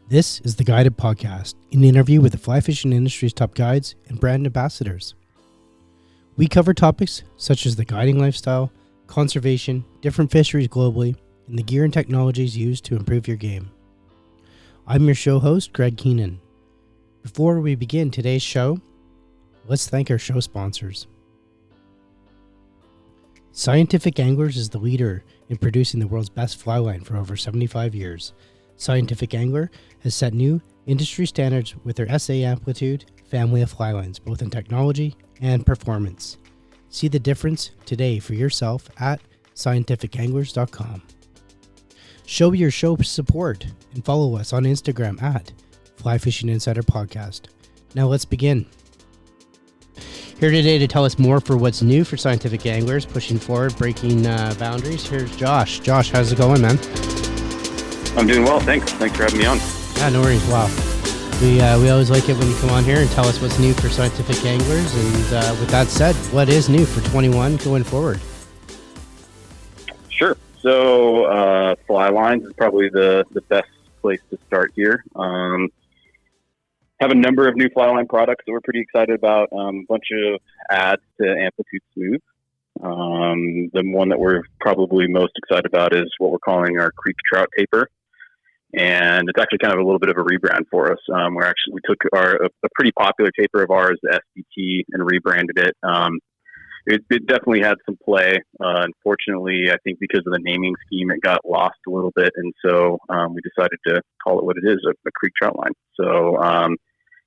This is the Guided Podcast, an interview with the fly fishing industry's top guides and brand ambassadors. We cover topics such as the guiding lifestyle, conservation, different fisheries globally, and the gear and technologies used to improve your game. I'm your show host, Greg Keenan. Before we begin today's show, let's thank our show sponsors. Scientific Anglers is the leader in producing the world's best fly line for over 75 years. Scientific Angler has set new industry standards with their SA Amplitude family of fly lines, both in technology and performance. See the difference today for yourself at scientificanglers.com. Show your show support and follow us on Instagram at Fly Fishing Insider Podcast. Now let's begin. Here today to tell us more for what's new for Scientific Anglers, pushing forward, breaking boundaries. Here's Josh. Josh, how's it going, man? I'm doing well, thanks. Thanks for having me on. Yeah, no worries. Wow. We always like it when you come on here and tell us what's new for Scientific Anglers. And with that said, what is new for 21 going forward? Sure. So fly lines is probably the best place to start here. Have a number of new fly line products that we're pretty excited about. A bunch of adds to Amplitude Smooth. The one that we're probably most excited about is what we're calling our creek trout taper. And it's actually kind of a little bit of a rebrand for us. We took a pretty popular taper of ours, the SBT, and rebranded it. It definitely had some play. Unfortunately, I think because of the naming scheme, it got lost a little bit. And so we decided to call it what it is, a creek trout line. So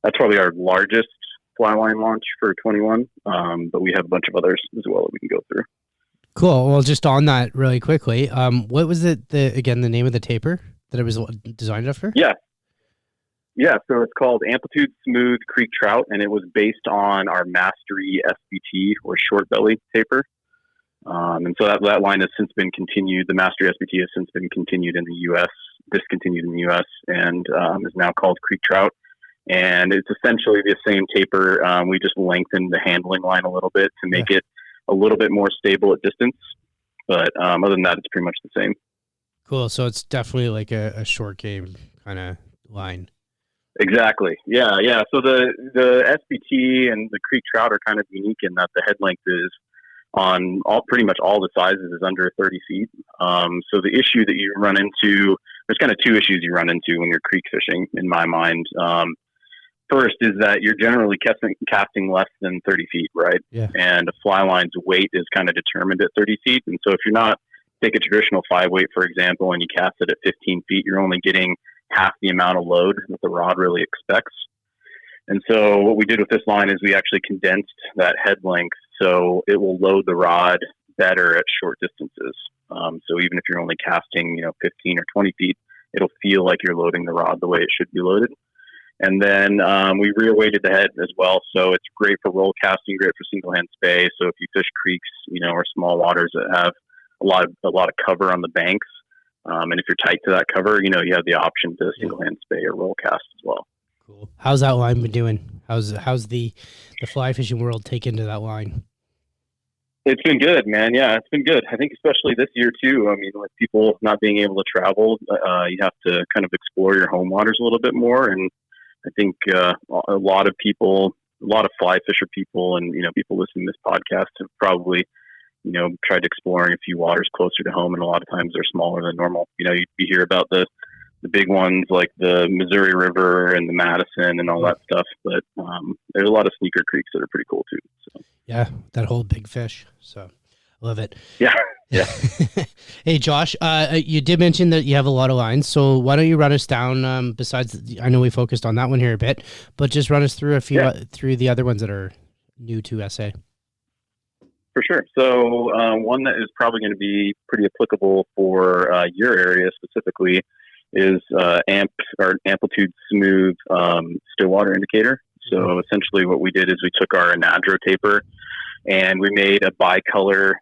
that's probably our largest fly line launch for 21. But we have a bunch of others as well that we can go through. Cool. Well, just on that really quickly, what was the name of the taper that it was designed after? Yeah. So it's called Amplitude Smooth Creek Trout, and it was based on our Mastery SBT or short belly taper. And so that line has since been continued. The Mastery SBT has since been continued in the U.S., discontinued in the U.S., and is now called Creek Trout. And it's essentially the same taper. We just lengthened the handling line a little bit to make it a little bit more stable at distance. But other than that, it's pretty much the same. Cool. So it's definitely like a short game kind of line. Exactly. Yeah. So the SBT and the creek trout are kind of unique in that the head length is on pretty much all the sizes is under 30 feet. So the issue that you run into, there's kind of two issues you run into when you're creek fishing, in my mind. First is that you're generally casting less than 30 feet, right? Yeah. And a fly line's weight is kind of determined at 30 feet. And so if you're not, take a traditional 5-weight, for example, and you cast it at 15 feet, you're only getting half the amount of load that the rod really expects. And so what we did with this line is we actually condensed that head length so it will load the rod better at short distances. So even if you're only casting, 15 or 20 feet, it'll feel like you're loading the rod the way it should be loaded. And then we rear-weighted the head as well, so it's great for roll casting, great for single-hand spay. So if you fish creeks, or small waters that have a lot of cover on the banks, and if you're tight to that cover, you have the option to single-hand spay or roll cast as well. Cool. How's that line been doing? How's the fly fishing world taken to that line? It's been good, man. Yeah, it's been good. I think especially this year too. I mean, with people not being able to travel, you have to kind of explore your home waters a little bit more. And I think a lot of fly fisher people and, people listening to this podcast have probably, tried exploring a few waters closer to home. And a lot of times they're smaller than normal. You hear about the big ones like the Missouri River and the Madison and all that stuff. But there's a lot of sneaker creeks that are pretty cool too. So. Yeah, that whole big fish. So love it. Yeah. Hey, Josh, you did mention that you have a lot of lines. So why don't you run us down, besides, I know we focused on that one here a bit, but just run us through a few, through the other ones that are new to SA. For sure. So one that is probably going to be pretty applicable for your area specifically is Amplitude Smooth still water indicator. So essentially what we did is we took our anadrೊ taper and we made a bicolor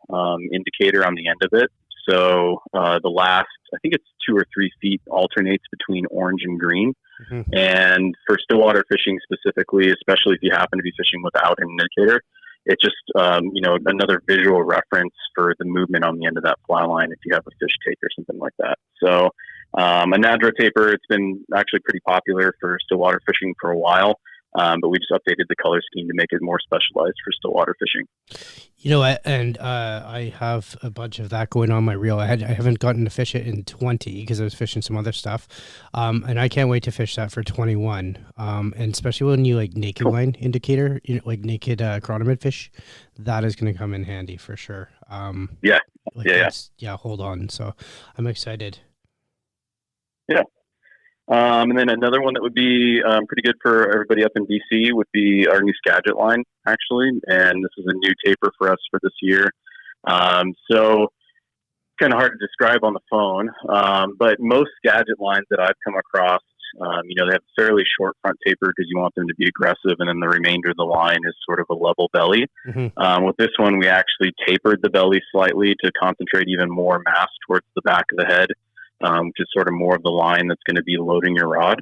indicator on the end of it. So the last, I think it's 2 or 3 feet alternates between orange and green. Mm-hmm. And for stillwater fishing specifically, especially if you happen to be fishing without an indicator, it's just, another visual reference for the movement on the end of that fly line if you have a fish take or something like that. So A Nadro taper, it's been actually pretty popular for stillwater fishing for a while, but we just updated the color scheme to make it more specialized for stillwater fishing. I have a bunch of that going on my reel. I haven't gotten to fish it in 20 because I was fishing some other stuff, and I can't wait to fish that for 21. And especially when you like naked line indicator, like naked chronomid fish, that is going to come in handy for sure. Yeah. Hold on. So I'm excited. Yeah. And then another one that would be pretty good for everybody up in DC would be our new Gadget line, actually. And this is a new taper for us for this year. So it's kind of hard to describe on the phone. But most Gadget lines that I've come across, they have a fairly short front taper because you want them to be aggressive. And then the remainder of the line is sort of a level belly. Mm-hmm. With this one, we actually tapered the belly slightly to concentrate even more mass towards the back of the head. Which is sort of more of the line that's going to be loading your rod.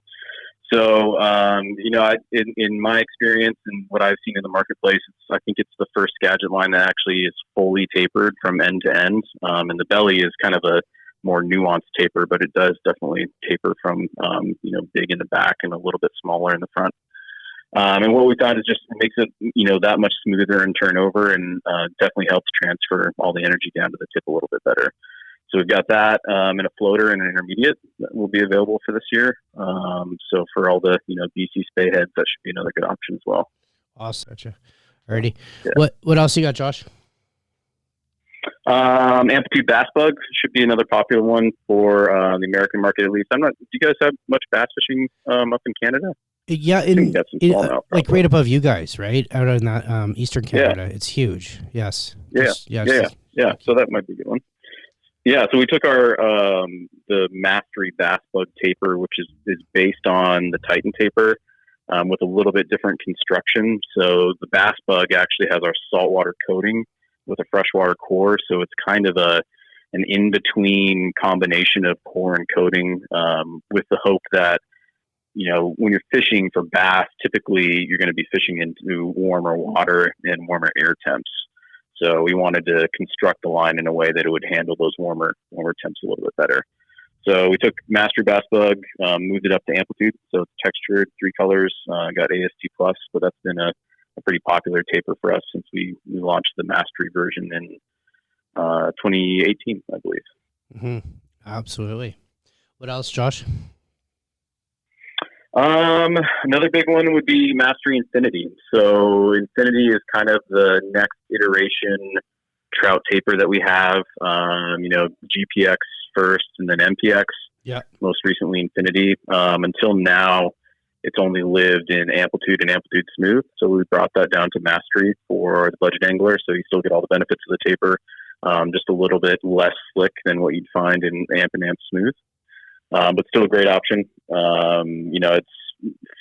So, in my experience and what I've seen in the marketplace, I think it's the first Gadget line that actually is fully tapered from end to end. And the belly is kind of a more nuanced taper, but it does definitely taper from, big in the back and a little bit smaller in the front. And what we found is just it makes it, that much smoother in turnover and definitely helps transfer all the energy down to the tip a little bit better. So we've got that and a floater and an intermediate that will be available for this year. So for all the BC spay heads, that should be another good option as well. Awesome. Gotcha. Alrighty. Yeah. What else you got, Josh? Amplitude Bath Bug should be another popular one for the American market at least. Do you guys have much bass fishing up in Canada? Yeah, like right above you guys, right? Out in that eastern Canada. Yeah. It's huge. Yes. Yeah. So that might be a good one. Yeah, so we took our the Mastery Bath Bug taper, which is based on the Titan taper, with a little bit different construction. So the Bath Bug actually has our saltwater coating with a freshwater core, so it's kind of an in-between combination of core and coating, with the hope that when you're fishing for bass, typically you're going to be fishing into warmer water and warmer air temps. So we wanted to construct the line in a way that it would handle those warmer temps a little bit better. So we took Mastery Bass Bug, moved it up to Amplitude. So it's textured, 3 colors, got AST plus, but that's been a pretty popular taper for us since we launched the Mastery version in 2018, I believe. Mm-hmm. Absolutely. What else, Josh? Another big one would be Mastery Infinity. So Infinity is kind of the next iteration trout taper that we have. GPX first and then MPX. Yeah. Most recently Infinity. Until now, it's only lived in Amplitude and Amplitude Smooth. So we brought that down to Mastery for the budget angler. So you still get all the benefits of the taper, just a little bit less slick than what you'd find in Amp and Amp Smooth. But still a great option. It's,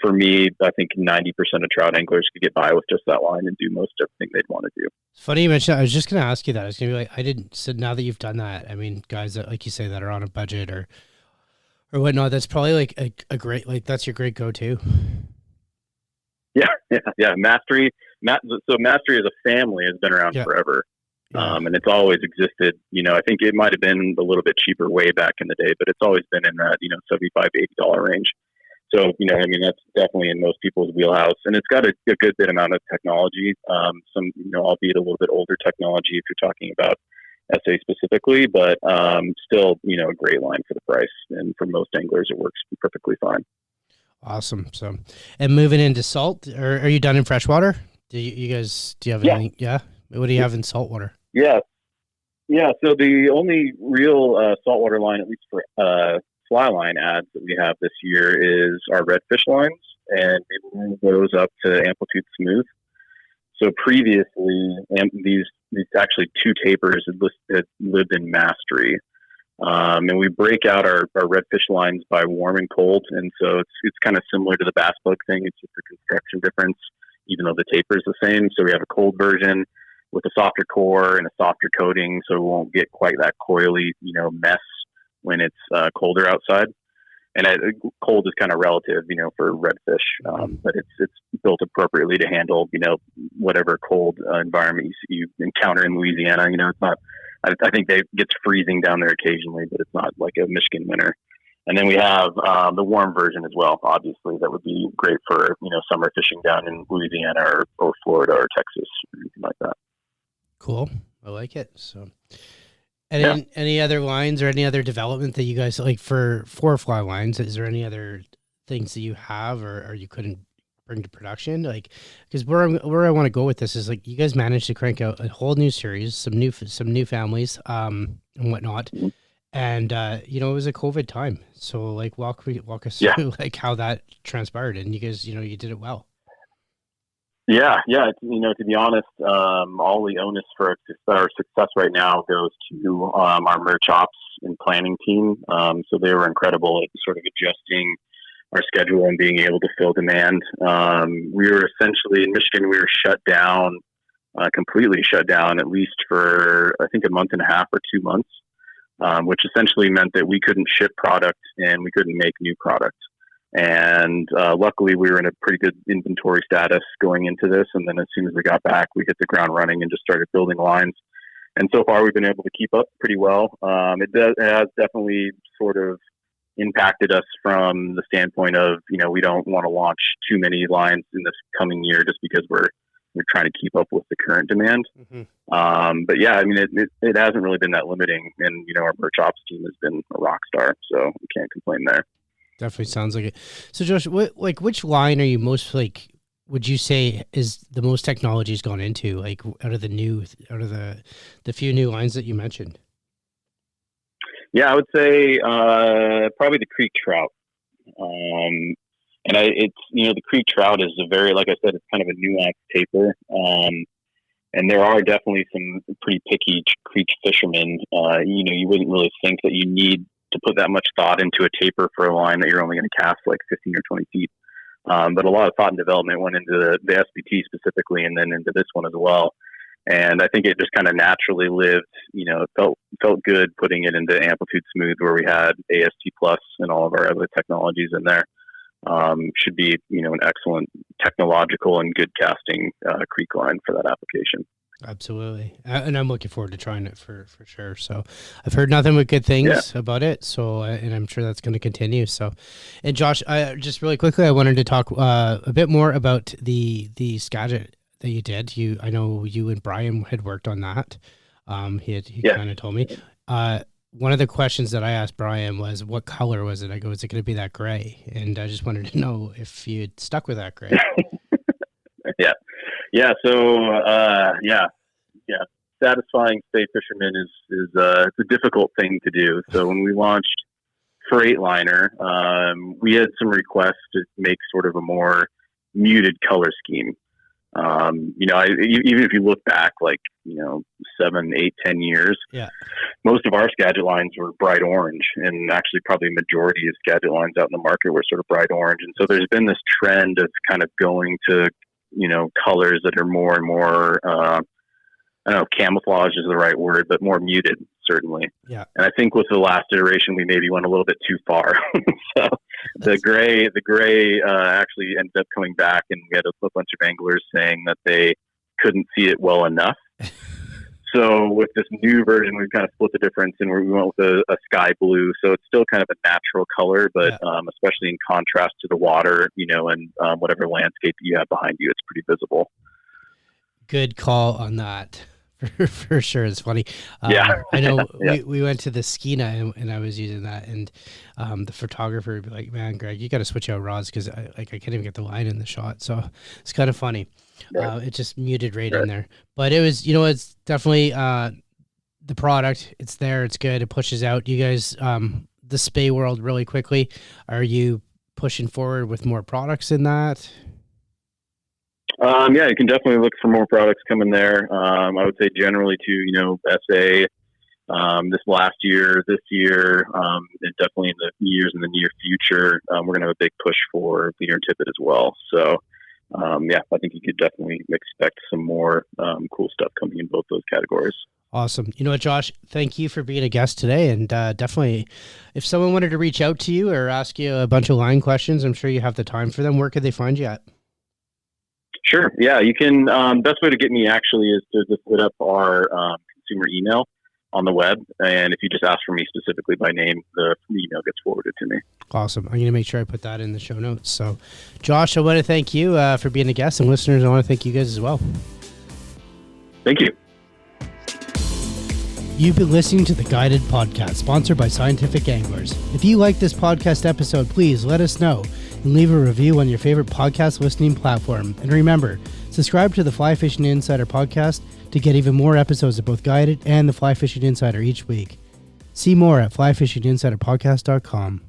for me, I think 90% of trout anglers could get by with just that line and do most everything they'd want to do. It's funny you mentioned that. I was just going to ask you that. I was going to be like, so now that you've done that, I mean, guys that, like you say, that are on a budget or whatnot, that's probably like a great, like, that's your great go-to. Yeah. Mastery. So Mastery as a family has been around forever. Yeah. And it's always existed. I think it might have been a little bit cheaper way back in the day, but it's always been in that, $75 to $80 range. So, that's definitely in most people's wheelhouse. And it's got a good bit amount of technology, some, albeit a little bit older technology if you're talking about SA specifically, but still, a great line for the price. And for most anglers, it works perfectly fine. Awesome. So, and moving into salt, or are you done in freshwater? Do you have anything? Yeah. What do you have in saltwater? Yeah. So the only real saltwater line, at least for fly line ads that we have this year, is our Redfish Lines, and we moved those up to Amplitude Smooth. So previously, these actually 2 tapers had lived in Mastery, and we break out our Redfish Lines by warm and cold, and so it's kind of similar to the Bass Bug thing. It's just a construction difference, even though the taper is the same. So we have a cold version with a softer core and a softer coating, so it won't get quite that coily, mess when it's colder outside. And cold is kind of relative, for redfish, but it's built appropriately to handle, whatever cold environment you encounter in Louisiana. It's not. I think it gets freezing down there occasionally, but it's not like a Michigan winter. And then we have the warm version as well. Obviously, that would be great for summer fishing down in Louisiana or Florida or Texas or anything like that. Cool, I like it. So, any other lines or any other development that you guys like for fly lines? Is there any other things that you have or you couldn't bring to production? Like, because where I want to go with this is like you guys managed to crank out a whole new series, some new families, and whatnot. Mm-hmm. And it was a COVID time, so like walk us through like how that transpired, and you guys, you did it well. Yeah. To be honest, all the onus for our success right now goes to our merch ops and planning team. So they were incredible at sort of adjusting our schedule and being able to fill demand. We were essentially in Michigan. We were shut down, completely shut down, at least for I think a month and a half or 2 months. Which essentially meant that we couldn't ship product and we couldn't make new product. And luckily, we were in a pretty good inventory status going into this. And then as soon as we got back, we hit the ground running and just started building lines. And so far, we've been able to keep up pretty well. It has definitely sort of impacted us from the standpoint of, we don't want to launch too many lines in this coming year just because we're trying to keep up with the current demand. Mm-hmm. But yeah, I mean, it hasn't really been that limiting, and our merch ops team has been a rock star, so we can't complain there. Definitely sounds like it. So Josh, which line are you most would you say is the most technology's gone into, like out of the few new lines that you mentioned? Yeah, I would say probably the creek trout. And it's the creek trout is a very, like I said, it's kind of a nuanced taper. And there are definitely some pretty picky creek fishermen. You wouldn't really think that you need to put that much thought into a taper for a line that you're only going to cast like 15 or 20 feet. But a lot of thought and development went into the SBT specifically, and then into this one as well. And I think it just kind of naturally lived. It felt good putting it into Amplitude Smooth, where we had AST Plus and all of our other technologies in there. Should be, an excellent technological and good casting creek line for that application. Absolutely. And I'm looking forward to trying it for sure. So I've heard nothing but good things about it. So, and I'm sure that's going to continue. So, and Josh, just really quickly, I wanted to talk a bit more about the Gadget that you did. I know you and Brian had worked on that. He kind of told me. One of the questions that I asked Brian was, what color was it? I go, is it going to be that gray? And I just wanted to know if you had stuck with that gray. Yeah. So, satisfying state fishermen is it's a difficult thing to do. So when we launched Freightliner, we had some requests to make sort of a more muted color scheme. Even if you look back, 7, 8, 10 years, most of our Gadget lines were bright orange, and actually probably a majority of Gadget lines out in the market were sort of bright orange. And so there's been this trend of kind of going to, colors that are more and more, I don't know if camouflage is the right word, but more muted, certainly. Yeah. And I think with the last iteration, we maybe went a little bit too far. So the gray actually ended up coming back, and we had a bunch of anglers saying that they couldn't see it well enough. So with this new version, we've kind of split the difference, and we went with a sky blue. So it's still kind of a natural color, but especially in contrast to the water, and whatever landscape you have behind you, it's pretty visible. Good call on that. For sure. It's funny. I know we went to the Skina and I was using that, and the photographer would be like, man, Greg, you got to switch out rods because I can't even get the line in the shot. So it's kind of funny. It just muted right in there. But it was, it's definitely the product. It's there. It's good. It pushes out. You guys, the Spey world really quickly. Are you pushing forward with more products in that? You can definitely look for more products coming there. I would say generally to, SA, this last year, this year, and definitely in the years in the near future, we're going to have a big push for leader and tippet as well. So, I think you could definitely expect some more cool stuff coming in both those categories. Awesome. You know what, Josh, thank you for being a guest today. And definitely, if someone wanted to reach out to you or ask you a bunch of line questions, I'm sure you have the time for them. Where could they find you at? Sure. Yeah, you can. Best way to get me actually is to just hit up our consumer email. on the web. And if you just ask for me specifically by name, the email gets forwarded to me. Awesome. I'm going to make sure I put that in the show notes. So, Josh, I want to thank you for being a guest, and listeners, I want to thank you guys as well. Thank you. You've been listening to the Guided Podcast, sponsored by Scientific Anglers. If you like this podcast episode, please let us know and leave a review on your favorite podcast listening platform. And remember, subscribe to the Fly Fishing Insider podcast to get even more episodes of both Guided and the Fly Fishing Insider each week. See more at flyfishinginsiderpodcast.com.